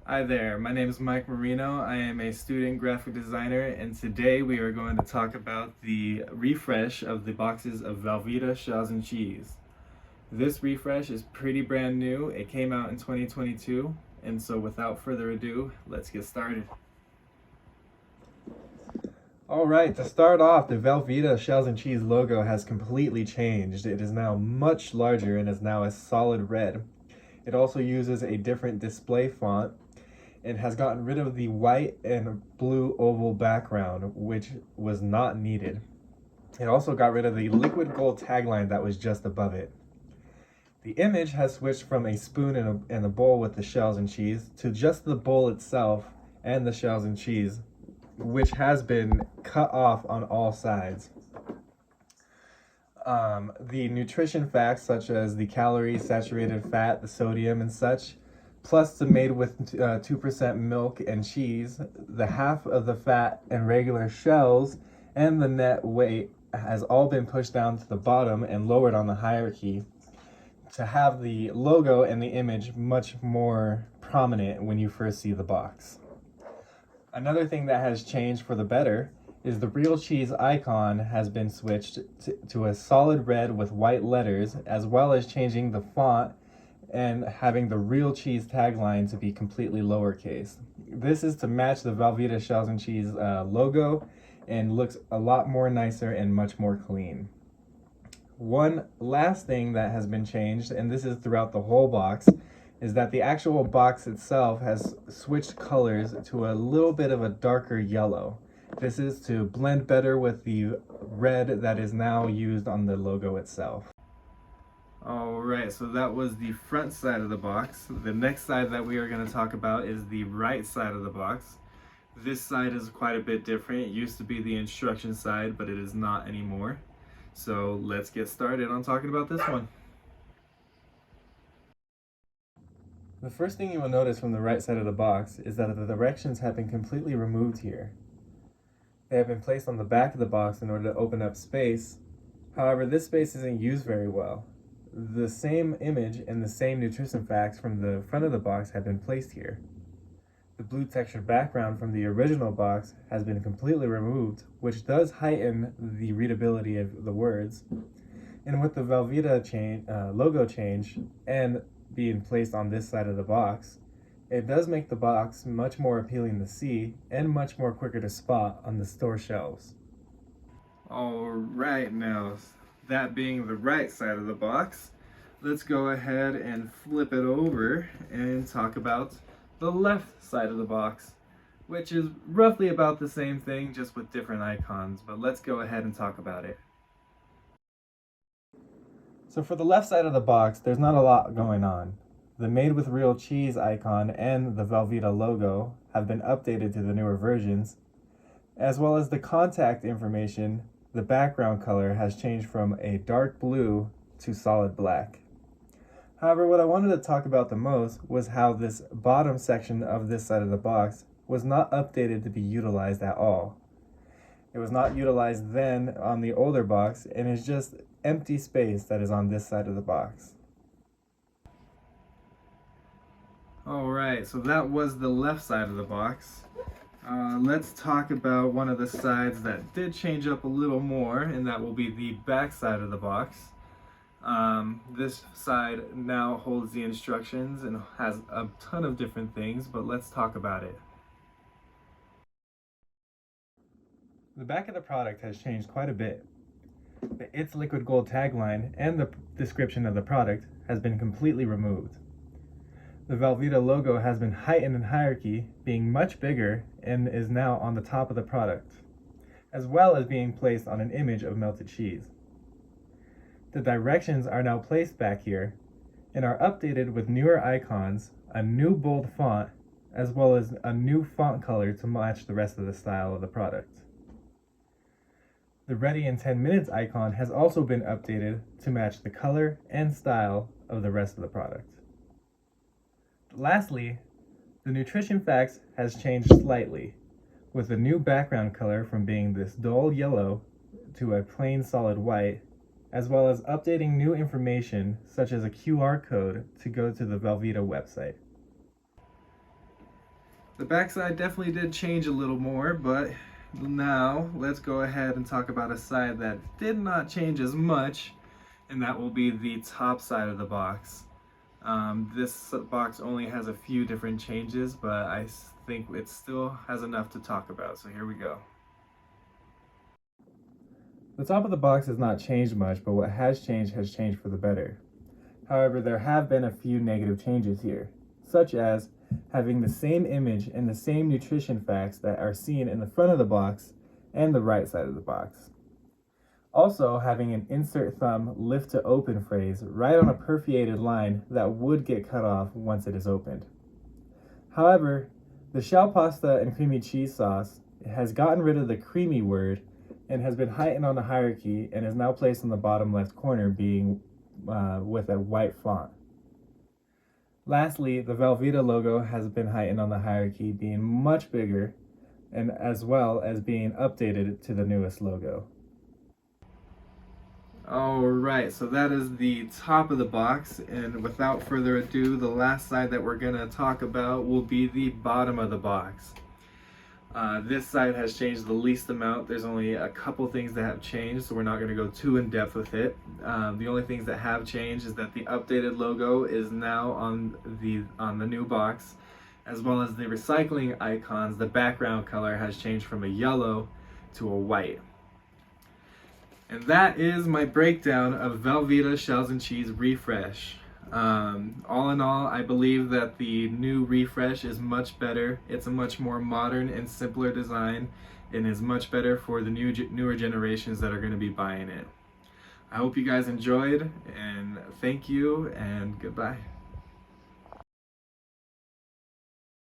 Hi there, my name is Mike Marino. I am a student graphic designer, and today we are going to talk about the refresh of the boxes of Velveeta shells and cheese. This refresh is pretty brand new. It came out in 2022, and so without further ado, let's get started. Alright, to start off, the Velveeta shells and cheese logo has completely changed. It is now much larger and is now a solid red. It also uses a different display font and has gotten rid of the white and blue oval background, which was not needed. It also got rid of the liquid gold tagline that was just above it. The image has switched from a spoon and a bowl with the shells and cheese to just the bowl itself and the shells and cheese, which has been cut off on all sides. The nutrition facts, such as the calories, saturated fat, the sodium, and such, plus the made with 2% milk and cheese, the half of the fat and regular shells, and the net weight has all been pushed down to the bottom and lowered on the hierarchy to have the logo and the image much more prominent when you first see the box. Another thing that has changed for the better is the real cheese icon has been switched to a solid red with white letters, as well as changing the font and having the real cheese tagline to be completely lowercase. This is to match the Velveeta shells and cheese logo and looks a lot more nicer and much more clean. One last thing that has been changed, and this is throughout the whole box, is that the actual box itself has switched colors to a little bit of a darker yellow. This is to blend better with the red that is now used on the logo itself. Alright, so that was the front side of the box. The next side that we are going to talk about is the right side of the box. This side is quite a bit different. It used to be the instruction side, but it is not anymore. So let's get started on talking about this one. The first thing you will notice from the right side of the box is that the directions have been completely removed here. They have been placed on the back of the box in order to open up space. However, this space isn't used very well. The same image and the same nutrition facts from the front of the box have been placed here. The blue textured background from the original box has been completely removed, which does heighten the readability of the words. And with the Velveeta logo change and being placed on this side of the box, it does make the box much more appealing to see and much more quicker to spot on the store shelves. Alright, now that being the right side of the box, let's go ahead and flip it over and talk about the left side of the box, which is roughly about the same thing, just with different icons, but let's go ahead and talk about it. So for the left side of the box, there's not a lot going on. The made with real cheese icon and the Velveeta logo have been updated to the newer versions, as well as the contact information. The background color has changed from a dark blue to solid black. However, what I wanted to talk about the most was how this bottom section of this side of the box was not updated to be utilized at all. It was not utilized then on the older box, and is just empty space that is on this side of the box. Alright, so that was the left side of the box. Let's talk about one of the sides that did change up a little more, and that will be the back side of the box. This side now holds the instructions and has a ton of different things, but let's talk about it. The back of the product has changed quite a bit. The It's Liquid Gold tagline and the description of the product has been completely removed. The Velveeta logo has been heightened in hierarchy, being much bigger, and is now on the top of the product, as well as being placed on an image of melted cheese. The directions are now placed back here and are updated with newer icons, a new bold font, as well as a new font color to match the rest of the style of the product. The Ready in 10 Minutes icon has also been updated to match the color and style of the rest of the product. Lastly, the nutrition facts has changed slightly, with a new background color from being this dull yellow to a plain solid white, as well as updating new information such as a QR code to go to the Velveeta website. The backside definitely did change a little more, but now let's go ahead and talk about a side that did not change as much, and that will be the top side of the box. This box only has a few different changes, but I think it still has enough to talk about, so here we go. The top of the box has not changed much, but what has changed for the better. However, there have been a few negative changes here, such as having the same image and the same nutrition facts that are seen in the front of the box and the right side of the box. Also, having an insert thumb lift to open phrase right on a perforated line that would get cut off once it is opened. However, the shell pasta and creamy cheese sauce has gotten rid of the creamy word and has been heightened on the hierarchy and is now placed in the bottom left corner, being with a white font. Lastly, the Velveeta logo has been heightened on the hierarchy, being much bigger, and as well as being updated to the newest logo. Alright, so that is the top of the box, and without further ado, the last side that we're going to talk about will be the bottom of the box. This side has changed the least amount. There's only a couple things that have changed, so we're not going to go too in depth with it. The only things that have changed is that the updated logo is now on the new box, as well as the recycling icons. The background color has changed from a yellow to a white. And that is my breakdown of Velveeta Shells and Cheese Refresh. All in all, I believe that the new refresh is much better. It's a much more modern and simpler design and is much better for the newer generations that are going to be buying it. I hope you guys enjoyed, and thank you, and goodbye.